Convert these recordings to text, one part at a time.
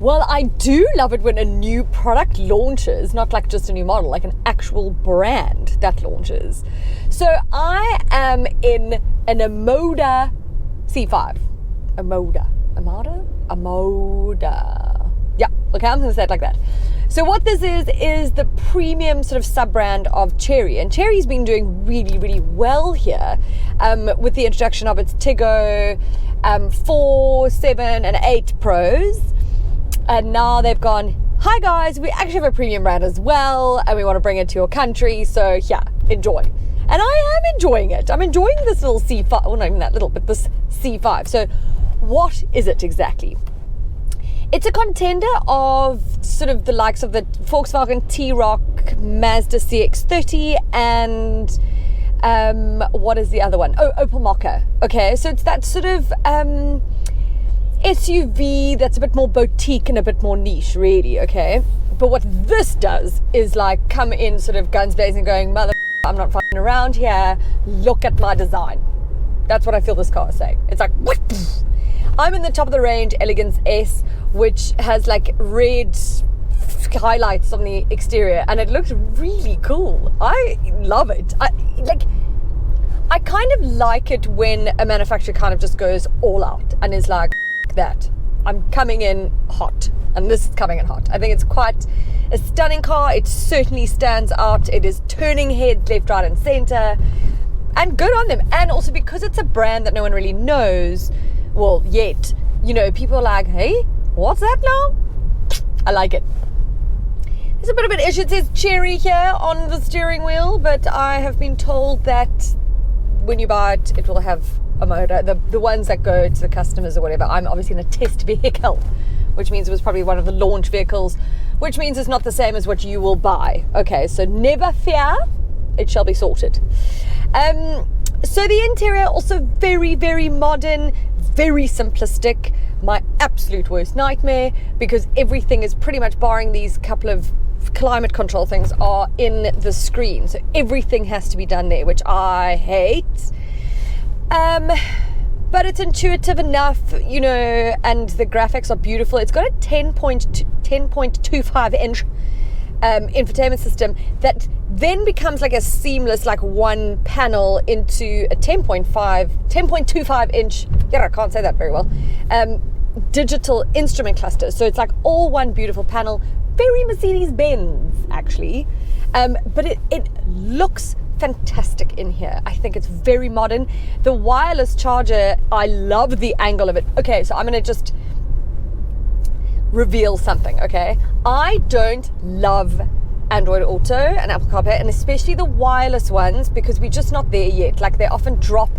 Well, I do love it when a new product launches, not like just a new model, like an actual brand that launches. So I am in an Omoda C5. Omoda. Yeah, okay, I'm going to say it like that. So what this is the premium sort of sub-brand of Chery. And Chery's been doing really, really well here with the introduction of its Tiggo 4, 7, and 8 Pros. And now they've gone, hi guys, we actually have a premium brand as well, and we want to bring it to your country, so yeah, enjoy. And I am enjoying it. I'm enjoying this little C5, well, not even that little, but this C5. So what is it exactly? It's a contender of sort of the likes of the Volkswagen T-Roc, Mazda CX-30, and what is the other one? Oh, Opel Mokka. Okay, so it's that sort of SUV that's a bit more boutique and a bit more niche, really, okay? But what this does is like come in sort of guns blazing going, mother, I'm not fucking around here, look at my design. That's what I feel this car is saying. It's like, what? I'm in the top of the range Elegance S, which has like red highlights on the exterior, and it looks really cool. I love it. I kind of like it when a manufacturer kind of just goes all out and is like, that I'm coming in hot, and this is coming in hot. I think it's quite a stunning car. It certainly stands out. It is turning heads left, right, and center, and good on them. And also because it's a brand that no one really knows, well, yet, you know, people are like, hey, what's that now? I like it. There's a bit of an issue. It says Chery here on the steering wheel, but I have been told that when you buy it, it will have a motor, the ones that go to the customers or whatever. I'm obviously in a test vehicle, which means it was probably one of the launch vehicles, which means it's not the same as what you will buy. Okay, so never fear, it shall be sorted. So the interior also very, very modern, very simplistic. My absolute worst nightmare, because everything is pretty much, barring these couple of climate control things, are in the screen. So everything has to be done there, which I hate. But it's intuitive enough, you know, and the graphics are beautiful. It's got a 10.25 inch infotainment system that then becomes like a seamless, like one panel into a 10.25 inch, yeah, I can't say that very well, digital instrument cluster. So it's like all one beautiful panel, very Mercedes-Benz actually, but it looks fantastic in here. I think it's very modern. The wireless charger, I love the angle of it. Okay, so I'm going to just reveal something, okay? I don't love Android Auto and Apple CarPlay, and especially the wireless ones, because we're just not there yet. Like, they often drop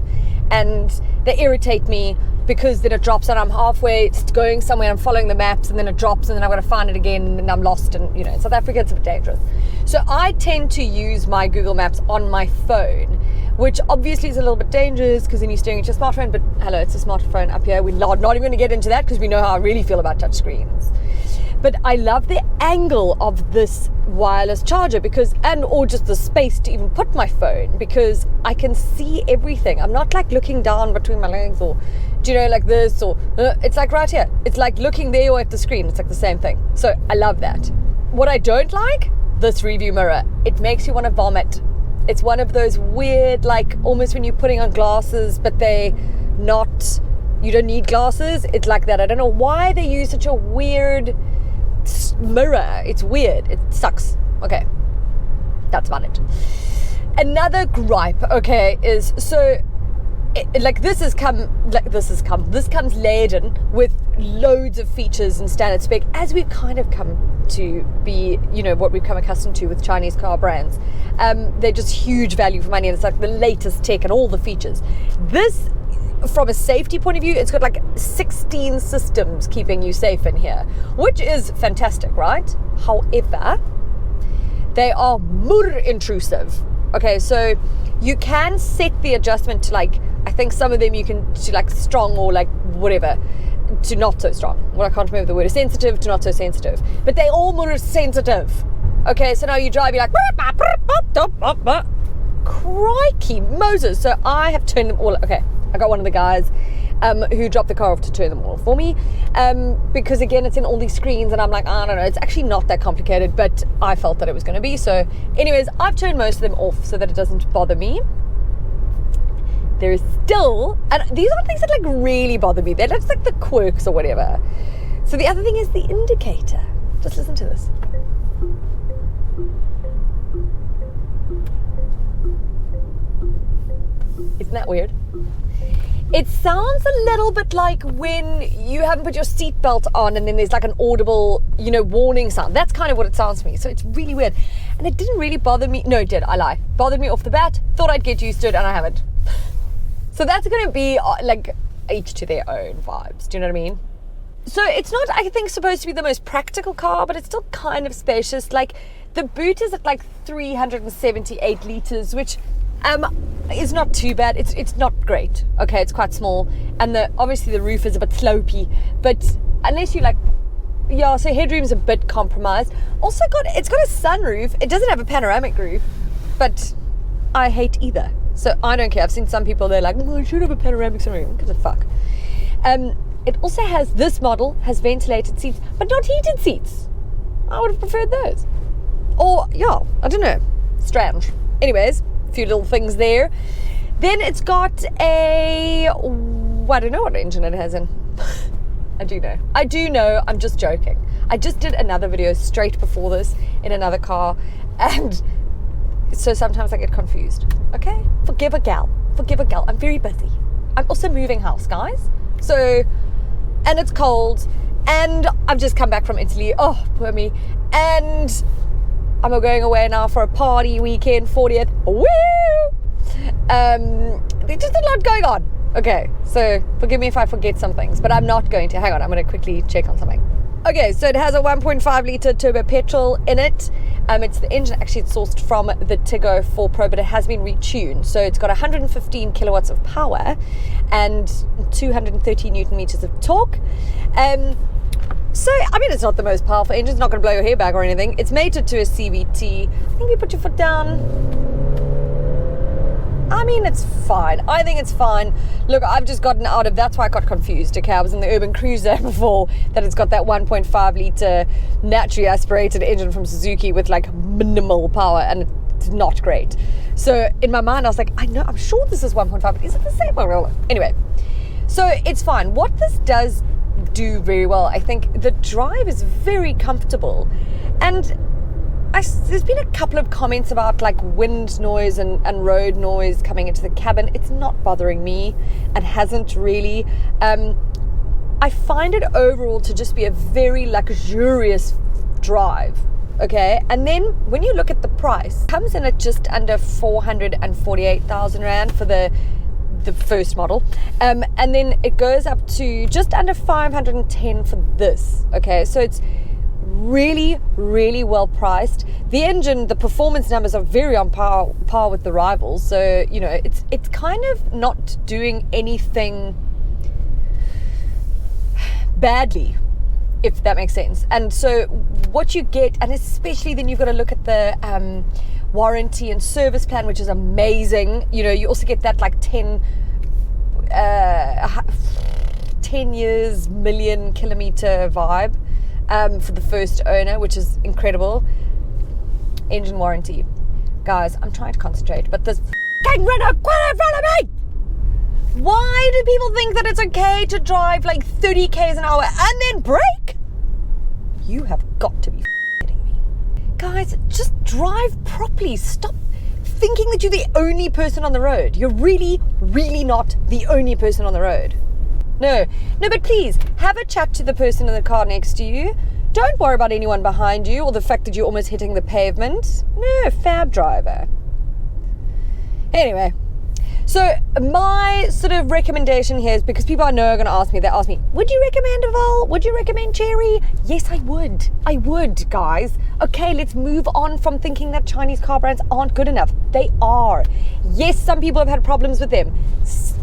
and they irritate me, because then it drops and I'm halfway going somewhere, I'm following the maps, and then it drops, and then I've got to find it again, and I'm lost. And, you know, in South Africa, it's a bit dangerous. So I tend to use my Google Maps on my phone, which obviously is a little bit dangerous, because then you're staring at your smartphone. But hello, it's a smartphone up here. We're not even going to get into that, because we know how I really feel about touchscreens. But I love the angle of this wireless charger, or just the space to even put my phone, because I can see everything. I'm not like looking down between my legs, or, do you know, like this, or it's like right here. It's like looking there or at the screen. It's like the same thing. So I love that. What I don't like, this review mirror. It makes you want to vomit. It's one of those weird, like almost when you're putting on glasses, but you don't need glasses. It's like that. I don't know why they use such a weird mirror. It's weird. It sucks. Okay, that's about it. Another gripe, okay, is so this comes laden with loads of features and standard spec, as we've kind of come to be, you know, what we've come accustomed to with Chinese car brands. They're just huge value for money, and it's like the latest tech and all the features. This, from a safety point of view, it's got like 16 systems keeping you safe in here, which is fantastic, right? However, they are more intrusive. Okay, so you can set the adjustment to, like, I think some of them you can to like strong, or like whatever, to not so strong. Well, I can't remember the word. Sensitive to not so sensitive. But they all more sensitive. Okay, so now you drive, you're like, crikey Moses. So I have turned them all. Okay, I got one of the guys who dropped the car off to turn them all off for me. Because again, it's in all these screens and I'm like, I don't know, it's actually not that complicated, but I felt that it was going to be. So anyways, I've turned most of them off so that it doesn't bother me. There is still, and these are things that like really bother me. They're just like the quirks or whatever. So the other thing is the indicator. Just listen to this. Isn't that weird? It sounds a little bit like when you haven't put your seatbelt on and then there's like an audible, warning sound. That's kind of what it sounds to me. So it's really weird. And it didn't really bother me. No, it did. I lie. Bothered me off the bat. Thought I'd get used to it and I haven't. So that's going to be like each to their own vibes. Do you know what I mean? So it's not, I think, supposed to be the most practical car, but it's still kind of spacious. Like the boot is at like 378 liters, which is not too bad. It's not great. Okay, it's quite small, and obviously the roof is a bit slopey. But unless you like, so headroom's a bit compromised. Also it's got a sunroof. It doesn't have a panoramic roof, but I hate either. So I don't care. I've seen some people, they're like, I should have a panoramic sunroof. Who gives a fuck? It also has, this model has ventilated seats, but not heated seats. I would have preferred those. Or, I don't know. Strange. Anyways, a few little things there. Then it's got I don't know what engine it has in. I do know. I'm just joking. I just did another video straight before this in another car, and so sometimes I get confused. Okay? Forgive a gal. I'm very busy. I'm also moving house, guys. So, and it's cold, and I've just come back from Italy. Oh, poor me. And I'm going away now for a party weekend, 40th. Woo! There's just a lot going on. Okay, so forgive me if I forget some things, but I'm not going to. Hang on, I'm going to quickly check on something. Okay, so it has a 1.5 litre turbo petrol in it. It's the engine, actually it's sourced from the Tiggo 4 Pro, but it has been retuned. So it's got 115 kilowatts of power and 230 Newton meters of torque. So, I mean, it's not the most powerful engine. It's not going to blow your hair back or anything. It's mated to a CVT. I think you put your foot down. I mean, it's fine. I think it's fine. Look, I've just gotten out of, that's why I got confused. Okay, I was in the Urban Cruiser before, that it's got that 1.5 litre naturally aspirated engine from Suzuki with like minimal power, and it's not great. So in my mind, I was like, I'm sure this is 1.5, but is it the same? Anyway, so it's fine. What this does do very well, I think the drive is very comfortable, and there's been a couple of comments about like wind noise and road noise coming into the cabin. It's not bothering me and hasn't really. I find it overall to just be a very luxurious drive. Okay, and then when you look at the price, it comes in at just under 448,000 Rand for the first model, and then it goes up to just under 510 for this. Okay, so it's really, really well priced. The engine, the performance numbers are very on par with the rivals. So, it's kind of not doing anything badly, if that makes sense. And so what you get, and especially then you've got to look at the warranty and service plan, which is amazing. You also get that like 10 years, million kilometer vibe. For the first owner, which is incredible. Engine warranty. Guys, I'm trying to concentrate, but this Renault Kwid in front of me! Why do people think that it's okay to drive like 30 k's an hour and then brake? You have got to be kidding me. Guys, just drive properly. Stop thinking that you're the only person on the road. You're really, really not the only person on the road. No, but please, have a chat to the person in the car next to you. Don't worry about anyone behind you or the fact that you're almost hitting the pavement. No, fab driver. Anyway, so my sort of recommendation here is, because people I know are going to ask me, they ask me, would you recommend Eval? Would you recommend Chery? Yes, I would. I would, guys. Okay, let's move on from thinking that Chinese car brands aren't good enough. They are. Yes, some people have had problems with them.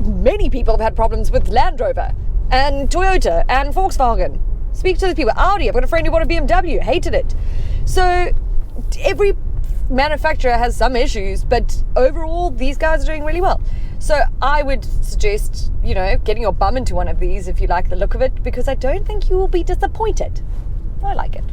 Many people have had problems with Land Rover and Toyota and Volkswagen. Speak to those people. Audi, I've got a friend who bought a BMW, hated it. So every manufacturer has some issues, but overall these guys are doing really well. So I would suggest, you know, getting your bum into one of these if you like the look of it, because I don't think you will be disappointed. I like it.